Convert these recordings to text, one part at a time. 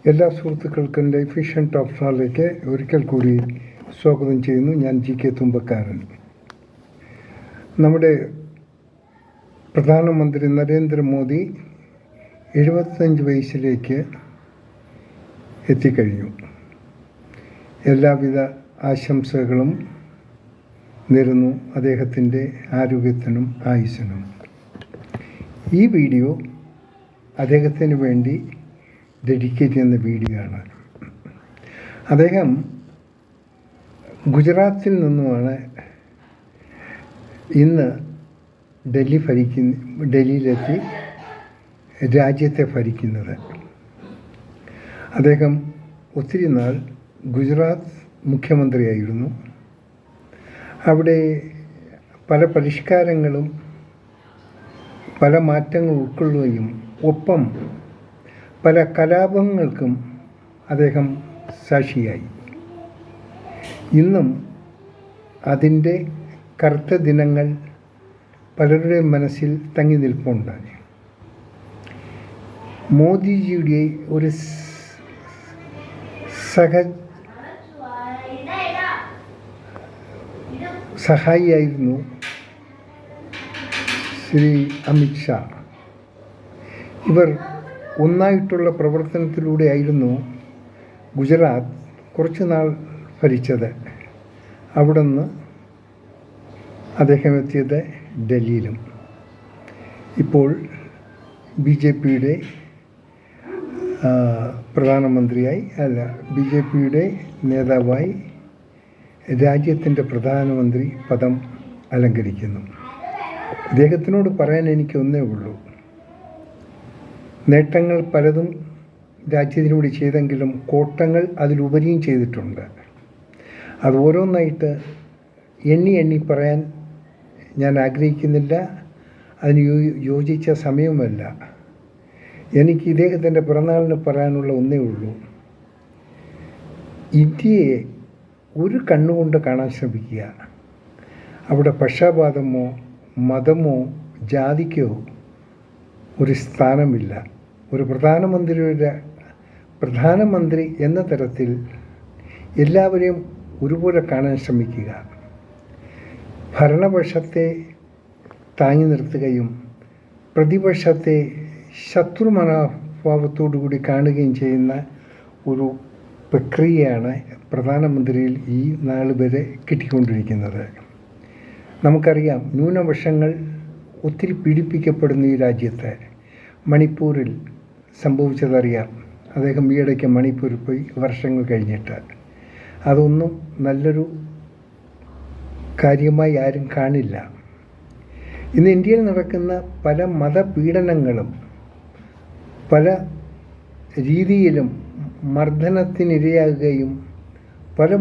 എല്ലാ സുഹൃത്തുക്കൾക്കും life vision top സ്റ്റാറിലേക്ക് ഒരിക്കൽ കൂടി സ്വാഗതം ചെയ്യുന്നു. ഞാൻ GK തുമ്പക്കാരൻ. നമ്മുടെ പ്രധാനമന്ത്രി നരേന്ദ്രമോദി 75 വയസ്സിലേക്ക് എത്തിക്കഴിഞ്ഞു. എല്ലാവിധ ആശംസകളും നേരുന്നു അദ്ദേഹത്തിൻ്റെ ആരോഗ്യത്തിനും ആയുസ്സിനും. ഈ വീഡിയോ അദ്ദേഹത്തിന് വേണ്ടി ഡെഡിക്കേറ്റ് ചെയ്യുന്ന വീഡിയോ ആണ്. അദ്ദേഹം ഗുജറാത്തിൽ നിന്നുമാണ് ഇന്ന് ഡൽഹിയിലെത്തി രാജ്യത്തെ ഭരിക്കുന്നത്. അദ്ദേഹം ഒത്തിരി നാൾ ഗുജറാത്ത് മുഖ്യമന്ത്രിയായിരുന്നു. അവിടെ പല പരിഷ്കാരങ്ങളും പല മാറ്റങ്ങൾ ഉൾക്കൊള്ളുകയും ഒപ്പം പല കലാപങ്ങൾക്കും അദ്ദേഹം സാക്ഷിയായി. ഇന്നും അതിൻ്റെ കറുത്ത ദിനങ്ങൾ പലരുടെയും മനസ്സിൽ തങ്ങി നിൽപ്പുണ്ട്. മോദിജിയുടെ ഒരു സഹായിയായിരുന്നു ശ്രീ അമിത് ഷാ. ഇവർ ഒന്നായിട്ടുള്ള പ്രവർത്തനത്തിലൂടെയായിരുന്നു ഗുജറാത്ത് കുറച്ച് നാൾ ഭരിച്ചത്. അവിടുന്ന് അദ്ദേഹം എത്തിയത് ഡൽഹിയിലും. ഇപ്പോൾ BJPയുടെ BJPയുടെ നേതാവായി രാജ്യത്തിൻ്റെ പ്രധാനമന്ത്രി പദം അലങ്കരിക്കുന്നു. ഇദ്ദേഹത്തിനോട് പറയാൻ എനിക്ക് ഒന്നേ ഉള്ളൂ, നേട്ടങ്ങൾ പലതും രാജ്യത്തിനൂടെ ചെയ്തെങ്കിലും കോട്ടങ്ങൾ അതിലുപരിയും ചെയ്തിട്ടുണ്ട്. അത് ഓരോന്നായിട്ട് എണ്ണി പറയാൻ ഞാൻ ആഗ്രഹിക്കുന്നില്ല. അതിന് യോജിച്ച സമയവുമല്ല. എനിക്ക് ഇദ്ദേഹത്തിൻ്റെ പിറന്നാളിന് പറയാനുള്ള ഒന്നേ ഉള്ളൂ, ഇന്ത്യയെ ഒരു കണ്ണുകൊണ്ട് കാണാൻ ശ്രമിക്കുക. അവിടെ പക്ഷാപാതമോ മതമോ ജാതിക്കോ ഒരു സ്ഥാനമില്ല. ഒരു പ്രധാനമന്ത്രി എന്ന തരത്തിൽ എല്ലാവരെയും ഒരുപോലെ കാണാൻ ശ്രമിക്കുക. ഭരണപക്ഷത്തെ താങ്ങി നിർത്തുകയും പ്രതിപക്ഷത്തെ ശത്രു മനോഭാവത്തോടുകൂടി കാണുകയും ചെയ്യുന്ന ഒരു പ്രക്രിയയാണ് പ്രധാനമന്ത്രിയിൽ ഈ നാൾ വരെ കിട്ടിക്കൊണ്ടിരിക്കുന്നത്. നമുക്കറിയാം, ന്യൂനപക്ഷങ്ങൾ ഒത്തിരി പീഡിപ്പിക്കപ്പെടുന്ന ഈ രാജ്യത്ത് മണിപ്പൂരിൽ സംഭവിച്ചതറിയാം. അദ്ദേഹം ഈയിടയ്ക്ക് മണിപ്പൂരിൽ പോയി വർഷങ്ങൾ കഴിഞ്ഞിട്ട്. അതൊന്നും നല്ലൊരു കാര്യമായി ആരും കാണില്ല. ഇന്ന് ഇന്ത്യയിൽ നടക്കുന്ന പല മതപീഡനങ്ങളും പല രീതിയിലും മർദ്ദനത്തിനിരയാകുകയും പല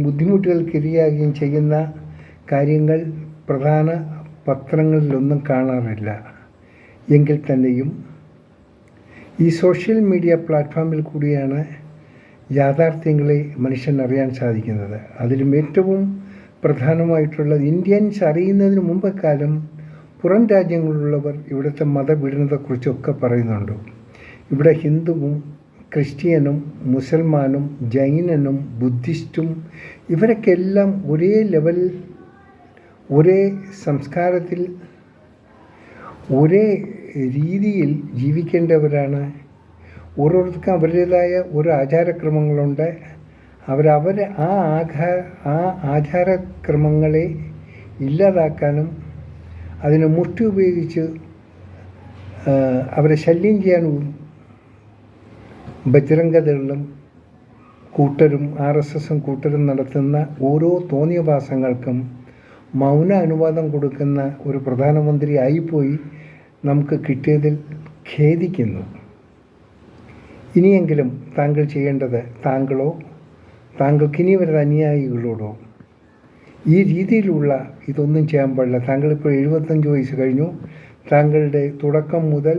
ബുദ്ധിമുട്ടുകൾക്കിരയാകുകയും ചെയ്യുന്ന കാര്യങ്ങൾ പ്രധാന പത്രങ്ങളിലൊന്നും കാണാറില്ല. എങ്കിൽ തന്നെയും ഈ സോഷ്യൽ മീഡിയ പ്ലാറ്റ്ഫോമിൽ കൂടിയാണ് യാഥാർത്ഥ്യങ്ങളെ മനുഷ്യൻ അറിയാൻ സാധിക്കുന്നത്. അതിലും ഏറ്റവും പ്രധാനമായിട്ടുള്ളത്, ഇന്ത്യൻസ് അറിയുന്നതിന് മുമ്പെക്കാലം പുറം രാജ്യങ്ങളിലുള്ളവർ ഇവിടുത്തെ മതപീഡനത്തെക്കുറിച്ചൊക്കെ പറയുന്നുണ്ട്. ഇവിടെ ഹിന്ദുവും ക്രിസ്ത്യനും മുസൽമാനും ജൈനനും ബുദ്ധിസ്റ്റും ഇവരൊക്കെല്ലാം ഒരേ ലെവലിൽ, ഒരേ സംസ്കാരത്തിൽ, ഒരേ രീതിയിൽ ജീവിക്കേണ്ടവരാണ്. ഓരോരുത്തർക്കും അവരുടേതായ ഒരു ആചാരക്രമങ്ങളുണ്ട്. ആ ആചാരക്രമങ്ങളെ ഇല്ലാതാക്കാനും അതിനെ മുഷ്ടി ഉപയോഗിച്ച് അവരെ ശല്യം ചെയ്യാനും ബജ്രംഗദളും കൂട്ടരും RSSും കൂട്ടരും നടത്തുന്ന ഓരോ തോന്നിയവാസങ്ങൾക്കും മൗന അനുവാദം കൊടുക്കുന്ന ഒരു പ്രധാനമന്ത്രി ആയിപ്പോയി നമുക്ക് കിട്ടിയതിൽ ഖേദിക്കുന്നു. ഇനിയെങ്കിലും താങ്കൾ ചെയ്യേണ്ടത്, താങ്കൾക്കിനി വരുന്ന അനുയായികളോടോ ഈ രീതിയിലുള്ള ഇതൊന്നും ചെയ്യാൻ പാടില്ല. താങ്കളിപ്പോൾ 75 വയസ്സ് കഴിഞ്ഞു. താങ്കളുടെ തുടക്കം മുതൽ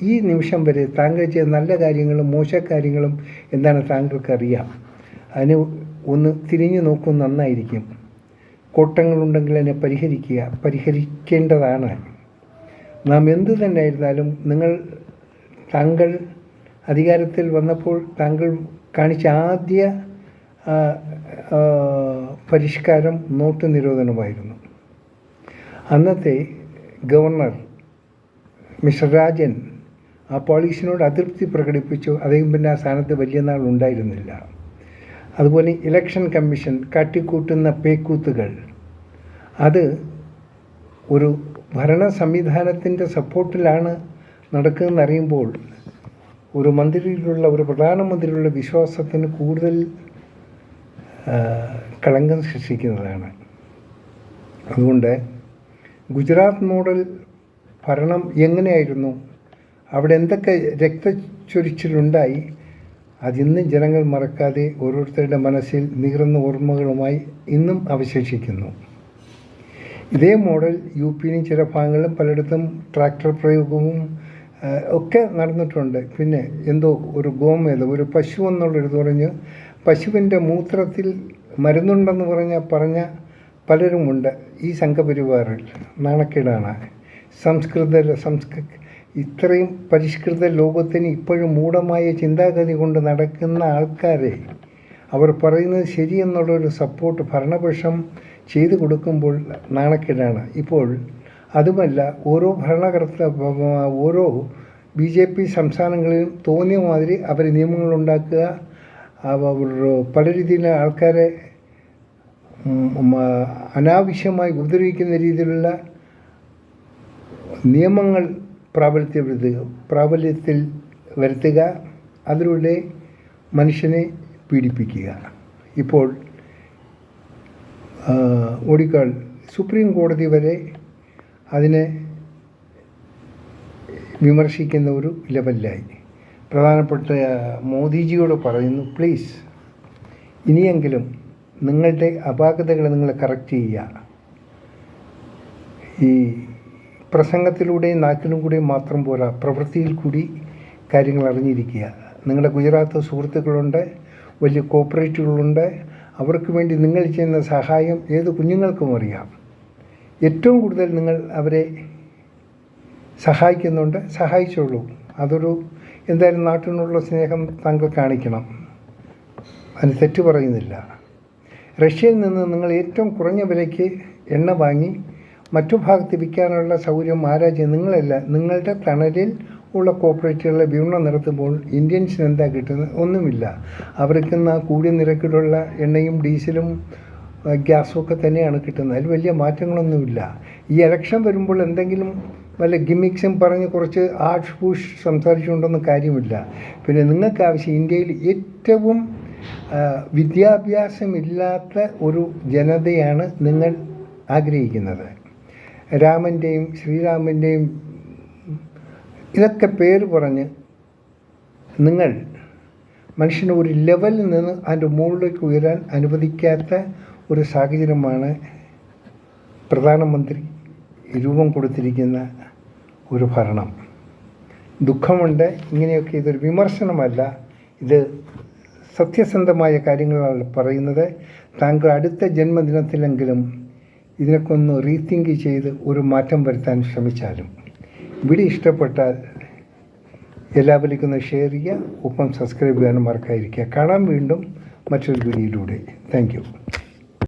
ഈ നിമിഷം വരെ താങ്കൾ ചെയ്ത നല്ല കാര്യങ്ങളും മോശക്കാര്യങ്ങളും എന്താണ് താങ്കൾക്കറിയാം. അതിന് ഒന്ന് തിരിഞ്ഞു നോക്കും, നന്നായിരിക്കും. കോട്ടങ്ങളുണ്ടെങ്കിൽ അതിനെ പരിഹരിക്കേണ്ടതാണ്. നാം എന്തു തന്നെയായിരുന്നാലും താങ്കൾ അധികാരത്തിൽ വന്നപ്പോൾ താങ്കൾ കാണിച്ച ആദ്യ പരിഷ്കാരം നോട്ട് നിരോധനമായിരുന്നു. അന്നത്തെ ഗവർണർ മിസ്റ്റർ രാജൻ ആ പോളിസിനോട് അതൃപ്തി പ്രകടിപ്പിച്ചു. അദ്ദേഹം പിന്നെ ആ സ്ഥാനത്ത് വലിയ നാൾ ഉണ്ടായിരുന്നില്ല. അതുപോലെ ഇലക്ഷൻ കമ്മീഷൻ കാട്ടിക്കൂട്ടുന്ന പേക്കൂത്തുകൾ, അത് ഒരു ഭരണ സംവിധാനത്തിൻ്റെ സപ്പോർട്ടിലാണ് നടക്കുന്നതെന്നറിയുമ്പോൾ ഒരു മന്ത്രിയിലുള്ള, ഒരു പ്രധാനമന്ത്രിയിലുള്ള വിശ്വാസത്തിന് കൂടുതൽ കളങ്കം സൃഷ്ടിക്കുന്നതാണ്. അതുകൊണ്ട് ഗുജറാത്ത് മോഡൽ ഭരണം എങ്ങനെയായിരുന്നു, അവിടെ എന്തൊക്കെ രക്തച്ചൊരിച്ചിലുണ്ടായി, അതിന്നും ജനങ്ങൾ മറക്കാതെ ഓരോരുത്തരുടെ മനസ്സിൽ നീറുന്ന ഓർമ്മകളുമായി ഇന്നും അവശേഷിക്കുന്നു. ഇതേ മോഡൽ യു പിയിലും ചില ഭാഗങ്ങളിലും പലയിടത്തും ട്രാക്ടർ പ്രയോഗവും ഒക്കെ നടന്നിട്ടുണ്ട്. പിന്നെ എന്തോ ഒരു ഗോമേതം, ഒരു പശു എന്നുള്ളൊരു പറഞ്ഞ് പശുവിൻ്റെ മൂത്രത്തിൽ മരുന്നുണ്ടെന്ന് പറഞ്ഞ പലരുമുണ്ട് ഈ സംഘപരിവാറിൽ. നാണക്കേടാണ്. ഇത്രയും പരിഷ്കൃത ലോകത്തിന് ഇപ്പോഴും മൂഢമായ ചിന്താഗതി കൊണ്ട് നടക്കുന്ന ആൾക്കാരെ അവർ പറയുന്നത് ശരിയെന്നുള്ളൊരു സപ്പോർട്ട് ഭരണപക്ഷം ചെയ്തു കൊടുക്കുമ്പോൾ നാണക്കേടാണ്. ഇപ്പോൾ അതുമല്ല, ഓരോ BJP സംസ്ഥാനങ്ങളിലും തോന്നിയ മാതിരി അവർ നിയമങ്ങളുണ്ടാക്കുക, പല രീതിയിൽ ആൾക്കാരെ അനാവശ്യമായി ഉപദ്രവിക്കുന്ന രീതിയിലുള്ള നിയമങ്ങൾ പ്രാബല്യത്തിൽ വരുത്തുക, അതിലൂടെ മനുഷ്യനെ പീഡിപ്പിക്കുക. ഇപ്പോൾ ഓടിക്കാൾ സുപ്രീം കോടതി വരെ അതിനെ വിമർശിക്കുന്ന ഒരു ലെവലിലായി. പ്രധാനപ്പെട്ട മോദിജിയോട് പറയുന്നു, പ്ലീസ് ഇനിയെങ്കിലും നിങ്ങളുടെ അപാകതകൾ നിങ്ങൾ കറക്റ്റ് ചെയ്യുക. ഈ പ്രസംഗത്തിലൂടെയും നാക്കിലും കൂടെയും മാത്രം പോരാ, പ്രവൃത്തിയിൽ കൂടി കാര്യങ്ങൾ അറിഞ്ഞിരിക്കുക. നിങ്ങളുടെ ഗുജറാത്ത് സുഹൃത്തുക്കളുണ്ട്, വലിയ കോപ്പറേറ്റീവുകളുണ്ട്. അവർക്ക് വേണ്ടി നിങ്ങൾ ചെയ്യുന്ന സഹായം ഏത് കുഞ്ഞുങ്ങൾക്കും അറിയാം. ഏറ്റവും കൂടുതൽ നിങ്ങൾ അവരെ സഹായിക്കുന്നുണ്ട്, സഹായിച്ചോളൂ. അതൊരു എന്തായാലും നാട്ടിനുള്ള സ്നേഹം താങ്കൾ കാണിക്കണം, അതിന് തെറ്റ് പറയുന്നില്ല. റഷ്യയിൽ നിന്ന് നിങ്ങൾ ഏറ്റവും കുറഞ്ഞ വിലയ്ക്ക് എണ്ണ വാങ്ങി മറ്റു ഭാഗത്ത് വിൽക്കാനുള്ള സൗകര്യം ആരാജ്യം നിങ്ങളല്ല. നിങ്ങളുടെ തണലിൽ ഉള്ള കോപ്പറേറ്റീവുകളെ വിപണനം നടത്തുമ്പോൾ ഇന്ത്യൻസിന് എന്താ കിട്ടുന്നത്? ഒന്നുമില്ല. അവർക്ക് കൂടിയ നിരക്കിലുള്ള എണ്ണയും ഡീസലും ഗ്യാസും ഒക്കെ തന്നെയാണ് കിട്ടുന്നത്. അതിൽ വലിയ മാറ്റങ്ങളൊന്നുമില്ല. ഈ ഇലക്ഷൻ വരുമ്പോൾ എന്തെങ്കിലും വല്ല ഗിമിക്സും പറഞ്ഞ് കുറച്ച് ആഷ് പൂഷ് സംസാരിച്ചുകൊണ്ടൊന്നും കാര്യമില്ല. പിന്നെ നിങ്ങൾക്ക് ആവശ്യം ഇന്ത്യയിൽ ഏറ്റവും വിദ്യാഭ്യാസമില്ലാത്ത ഒരു ജനതയാണ് നിങ്ങൾ ആഗ്രഹിക്കുന്നത്. രാമൻ്റെയും ശ്രീരാമൻ്റെയും ഇതൊക്കെ പേര് പറഞ്ഞ് നിങ്ങൾ മനുഷ്യനെ ഒരു ലെവലിൽ നിന്ന് അതിൻ്റെ മുകളിലേക്ക് ഉയരാൻ അനുവദിക്കാത്ത ഒരു സാഹചര്യമാണ് പ്രധാനമന്ത്രി രൂപം കൊടുത്തിരിക്കുന്ന ഒരു ഭരണം. ദുഃഖമുണ്ട്. ഇങ്ങനെയൊക്കെ ഇതൊരു വിമർശനമല്ല, ഇത് സത്യസന്ധമായ കാര്യങ്ങളാണ് പറയുന്നത്. താങ്കൾ അടുത്ത ജന്മദിനത്തിലെങ്കിലും ഇതിനൊക്കെ ഒന്ന് റീതിങ്ക് ചെയ്ത് ഒരു മാറ്റം വരുത്താൻ ശ്രമിച്ചാലും. വീഡിയോ ഇഷ്ടപ്പെട്ടാൽ എല്ലാവരിലേക്കും ഒന്ന് ഷെയർ ചെയ്യുക, ഒപ്പം സബ്സ്ക്രൈബ് ചെയ്യാനും മറക്കാതിരിക്കുക. കാണാം വീണ്ടും മറ്റൊരു വീഡിയോയിലൂടെ. Thank you.